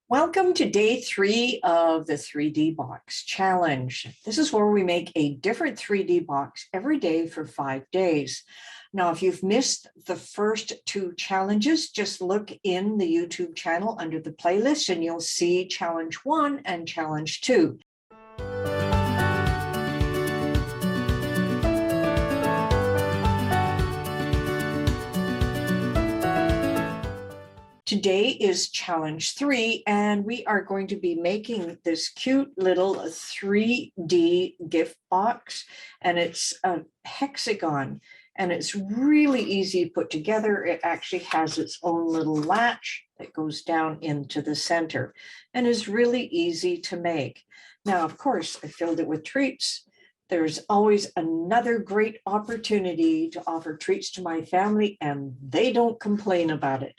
Welcome to day 3 of the 3D Box Challenge. This is where we make a different 3D box every day for 5 days. Now, if you've missed the first 2 challenges, just look in the YouTube channel under the playlist and you'll see challenge 1 and challenge 2. Today is challenge 3, and we are going to be making this cute little 3D gift box, and it's a hexagon, and it's really easy to put together. It actually has its own little latch that goes down into the center and is really easy to make. Now, of course, I filled it with treats. There's always another great opportunity to offer treats to my family, and they don't complain about it.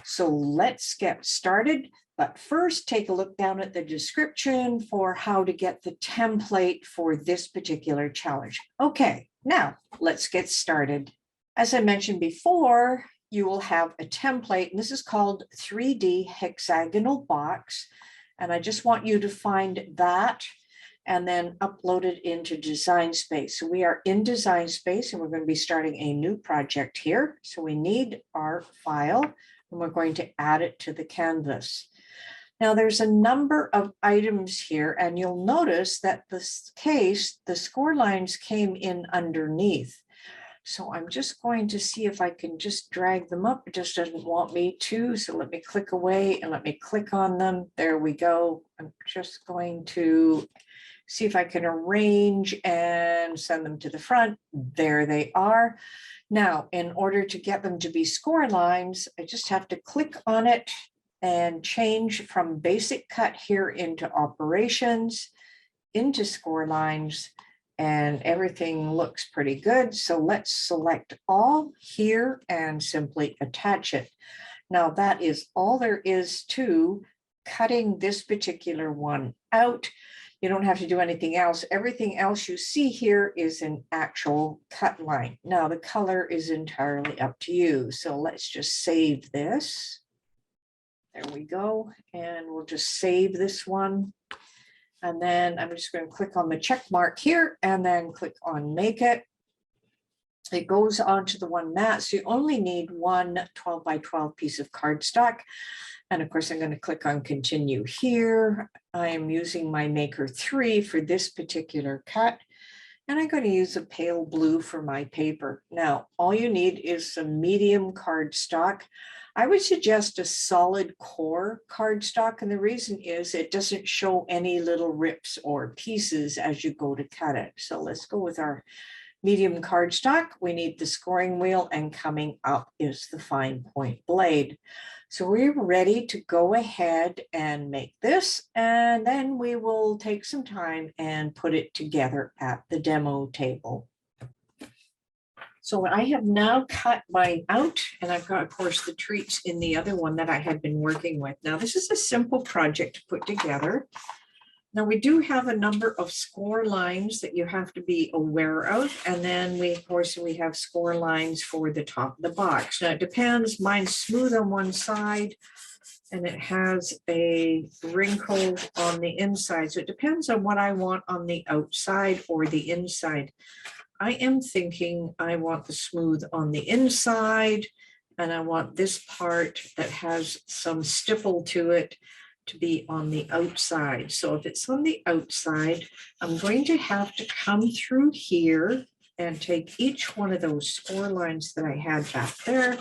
So let's get started. But first, take a look down at the description for how to get the template for this particular challenge. Okay, now let's get started. As I mentioned before, you will have a template, and this is called 3D Hexagonal Box. And I just want you to find that and then upload it into Design Space. So we are in Design Space, and we're going to be starting a new project here. So we need our file, and we're going to add it to the canvas. Now there's a number of items here, and you'll notice that this case, the score lines came in underneath. So I'm just going to see if I can just drag them up. It just doesn't want me to. So let me click away and let me click on them. There we go. I'm just going to see if I can arrange and send them to the front. There they are. Now, in order to get them to be score lines, I just have to click on it and change from basic cut here into operations, into score lines, and everything looks pretty good. So let's select all here and simply attach it. Now that is all there is to cutting this particular one out. You don't have to do anything else. Everything else you see here is an actual cut line. Now the color is entirely up to you. So let's just save this. There we go. And we'll just save this one. And then I'm just going to click on the check mark here and then click on Make It. It goes onto the one mat. So you only need one 12 by 12 piece of cardstock. And of course, I'm going to click on Continue here. I am using my Maker 3 for this particular cut. And I'm going to use a pale blue for my paper. Now, all you need is some medium cardstock. I would suggest a solid core cardstock. And the reason is it doesn't show any little rips or pieces as you go to cut it. So let's go with our medium cardstock. We need the scoring wheel, and coming up is the fine point blade. So we're ready to go ahead and make this, and then we will take some time and put it together at the demo table. So I have now cut mine out, and I've got, of course, the treats in the other one that I had been working with. Now this is a simple project to put together. Now we do have a number of score lines that you have to be aware of. And then we, of course, we have score lines for the top of the box. Now it depends, mine's smooth on one side and it has a wrinkle on the inside. So it depends on what I want on the outside or the inside. I am thinking I want the smooth on the inside, and I want this part that has some stipple to it to be on the outside. So if it's on the outside, I'm going to have to come through here and take each one of those score lines that I had back there.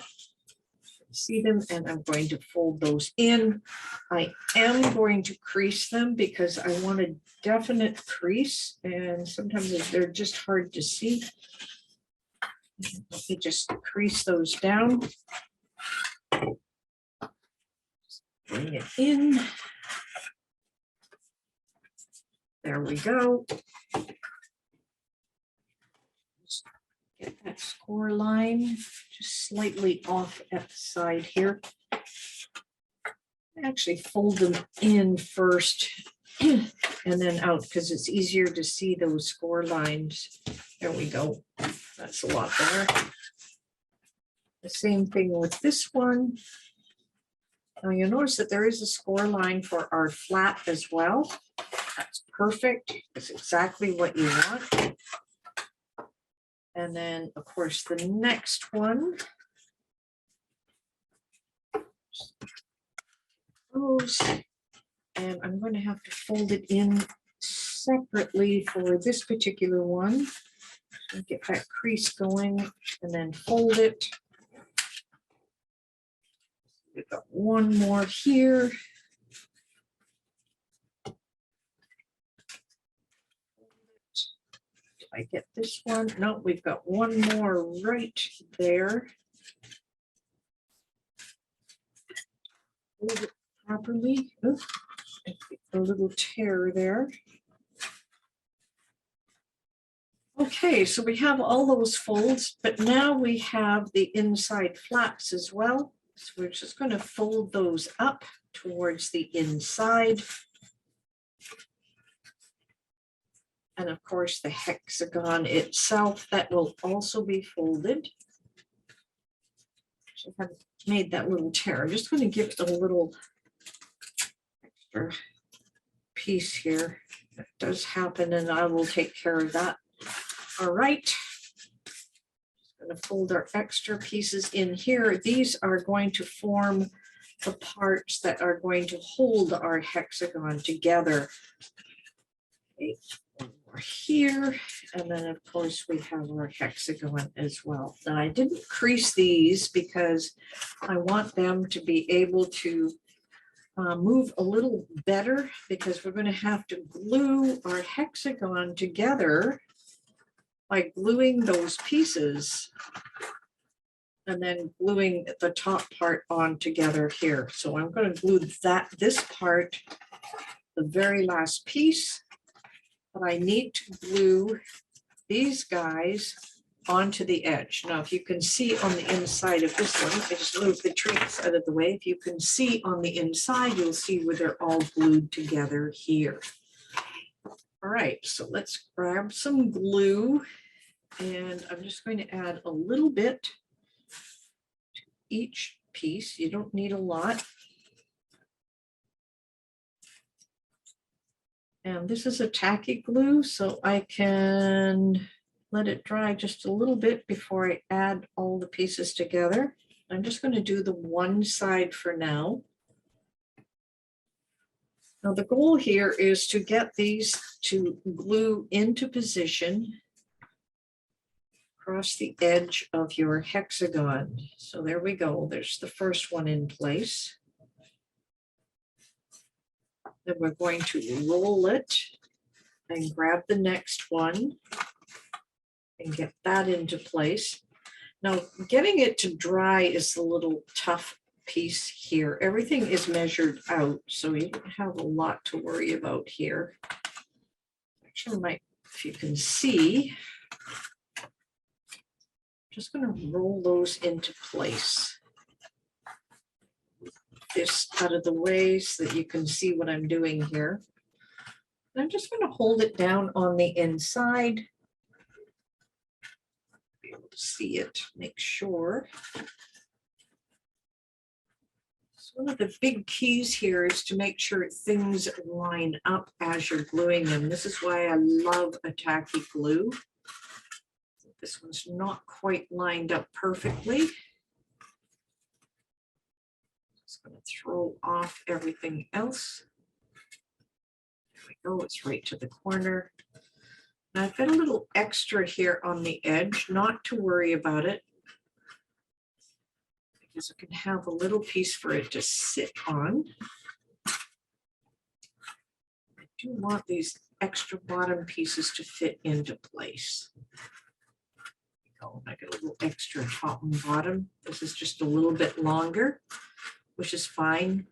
See them, and I'm going to fold those in. I am going to crease them because I want a definite crease, and sometimes they're just hard to see. Let me just crease those down. Bring it in. There we go. Just get that score line just slightly off at the side here. Actually fold them in first and then out because it's easier to see those score lines. There we go. That's a lot better. The same thing with this one. Now you'll notice that there is a score line for our flat as well. That's perfect. It's exactly what you want. And then, of course, the next one goes, and I'm going to have to fold it in separately for this particular one. Get that crease going and then fold it. We've got one more here. Did I get this one? No, we've got one more right there. Hold it properly. Oops, a little tear there. Okay, so we have all those folds, but now we have the inside flaps as well. So we're just going to fold those up towards the inside. And of course, the hexagon itself, that will also be folded. So I have made that little tear. I'm just going to give it a little extra piece here. That does happen, and I will take care of that. All right. Just going to fold our extra pieces in here. These are going to form the parts that are going to hold our hexagon together. Okay. Here, and then of course we have our hexagon as well. Now I didn't crease these because I want them to be able to move a little better, because we're going to have to glue our hexagon together by gluing those pieces and then gluing the top part on together here. So I'm going to glue this part, the very last piece. But I need to glue these guys onto the edge. Now, if you can see on the inside of this one, I just move the trees out of the way. If you can see on the inside, you'll see where they're all glued together here. All right, so let's grab some glue, and I'm just going to add a little bit to each piece. You don't need a lot. And this is a tacky glue, so I can let it dry just a little bit before I add all the pieces together. I'm just going to do the one side for now. Now the goal here is to get these to glue into position across the edge of your hexagon. So there we go. There's the first one in place. Then we're going to roll it and grab the next one and get that into place. Now, getting it to dry is a little tough piece here. Everything is measured out, so you don't have a lot to worry about here. Actually, if you can see, I'm just going to roll those into place. This out of the way so that you can see what I'm doing here. I'm just going to hold it down on the inside. Be able to see it, make sure. So one of the big keys here is to make sure things line up as you're gluing them. This is why I love a tacky glue. This one's not quite lined up perfectly. Just going to throw off everything else. There we go, it's right to the corner. Now I've got a little extra here on the edge, not to worry about it, because I can have a little piece for it to sit on. I do want these extra bottom pieces to fit into place. I got a little extra top and bottom. This is just a little bit longer, which is fine.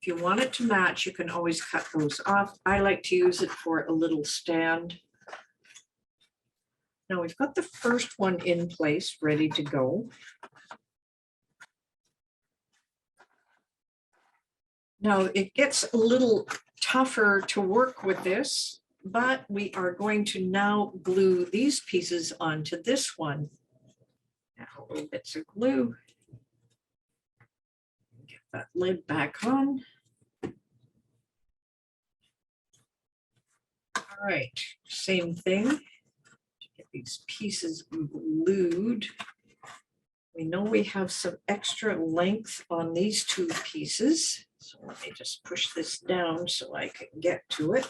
If you want it to match, you can always cut those off. I like to use it for a little stand. Now we've got the first one in place, ready to go. Now it gets a little tougher to work with this, but we are going to now glue these pieces onto this one. Now little bits of glue. Get that lid back on. All right, same thing. Get these pieces glued. We know we have some extra length on these two pieces. So let me just push this down so I can get to it.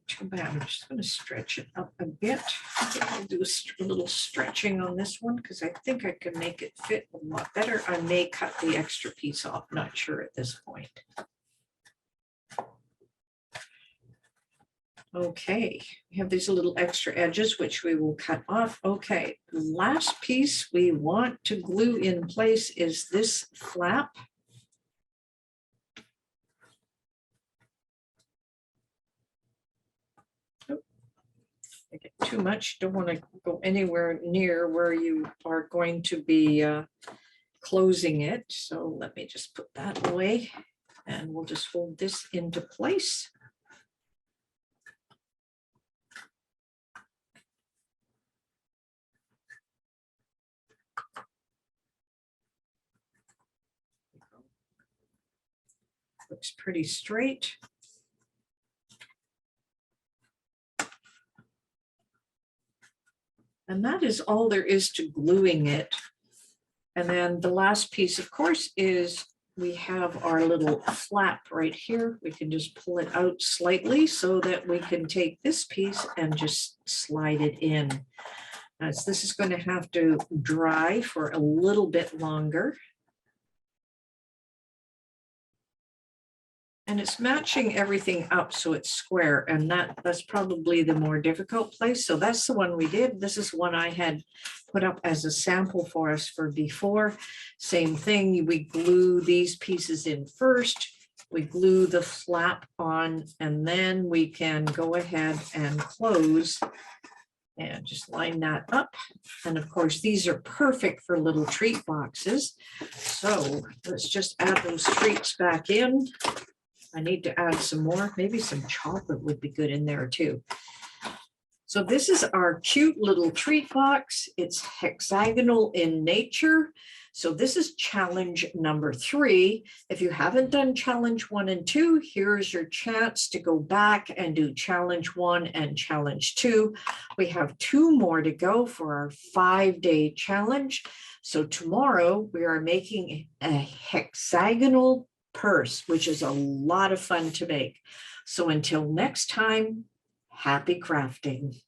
Too bad. I'm just going to stretch it up a bit. I think I'll do a little stretching on this one because I think I can make it fit a lot better. I may cut the extra piece off, not sure at this point. Okay, we have these little extra edges which we will cut off. Okay, last piece we want to glue in place is this flap. I get too much, don't want to go anywhere near where you are going to be closing it. So let me just put that away and we'll just hold this into place. Looks pretty straight. And that is all there is to gluing it. And then the last piece, of course, is we have our little flap right here. We can just pull it out slightly so that we can take this piece and just slide it in. As this is going to have to dry for a little bit longer. And it's matching everything up so it's square, and that's probably the more difficult place. So that's the one we did. This is one I had put up as a sample for us for before. Same thing, we glue these pieces in first, we glue the flap on, and then we can go ahead and close and just line that up. And of course, these are perfect for little treat boxes. So let's just add those treats back in. I need to add some more, maybe some chocolate would be good in there too. So this is our cute little treat box. It's hexagonal in nature. So this is challenge number 3. If you haven't done challenge 1 and 2, here's your chance to go back and do challenge 1 and challenge 2. We have 2 more to go for our 5-day challenge. So tomorrow we are making a hexagonal purse, which is a lot of fun to make. So until next time, happy crafting.